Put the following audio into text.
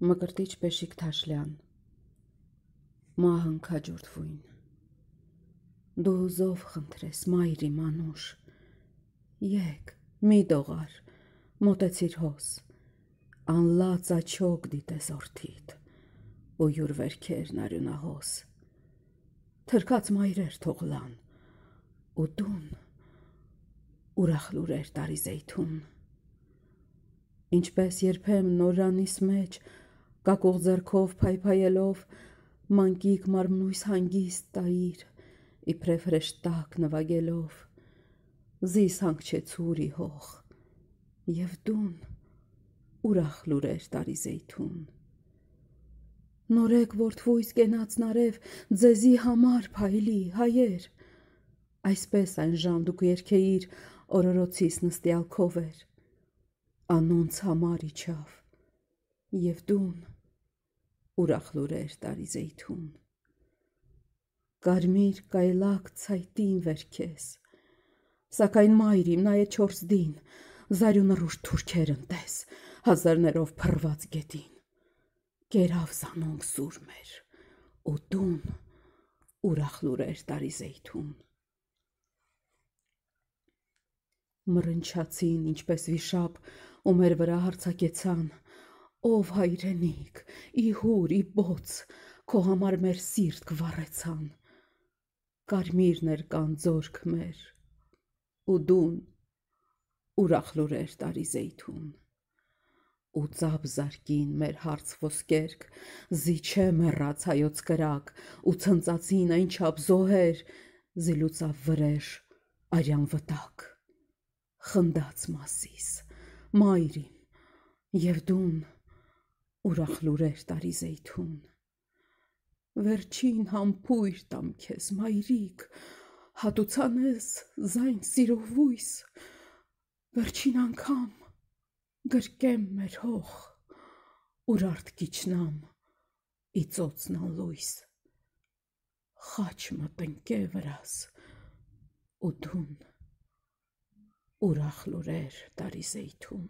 Մկրտիչ Պեշիկ Թաշլյան, մահն քաջորդվույն, դու զով խնդրես, մայրի մանուշ, եկ, մի դողար, մոտեցիր հոս, անլաց աչոք դիտես որդիդ, ու յուր վերքերն արյունահոս, թրկած մայրեր թողլան, ու դուն, ուրախ լուրեր տարի զեյթուն, ինչպես երբեմ նորանիս մեջ, կակուղ ձեռքով փայփայելով, մանկիկ մարմնույս հանգիստ տայիր, իբրև հրեշտակ նվագելով, զիս հանգչեցուրի հող, և դուն, ուրախ լուրեր տարի զեյթուն, նորեկ որդվույս կենացն արև, ձեզի համար փայլի, հայեր, այսպես այն ժամ դուք երգեիր, օրորոցիս նստյալ քովեր, անոնց համար իջավ, և դուն, ուրախ լուրեր տարի զեյթուն, կարմիր կայլակ ցայտին վերքես, սակայն մայրիմ նայե չորսդին, զարյունը ռուշ թուրքեր ընտես, հազարներով փռված գետին, կերավ զանոնք սուր մեր, ու դուն, ուրախ լուրեր տարի զեյթուն, մռնչացին, ինչպես վիշապ, ու մեր վրա հարձակեցան, ով հայրենիք, իհուր, իբոց, քո համար մեր սիրտ կվառեցան, կարմիրն էր կանձորք մեր, ու դուն, ուրախ լուրեր տարի զեյթուն, ու ծապ զարկին մեր հարց ոսկերք, զիչե մեռած հայոց կրակ, ու ցնծացին այնչափ զոհեր, զիլուծավ վրեժ, արյան վտակ, խնդաց մասիս, մայրիմ, և դուն, ուրախ լուրեր տարի զեյթուն, վերջին համբույր տամ քեզ, մայրիկ, հատուցանես զայն սիրովույս, վերջին անգամ գրկեմ մեր հող, ուրարդ կիչնամ, իծոցն անլույս, խաչ մտնկե վրաս, ու դուն, ուրախ լուրեր տարի զեյթուն,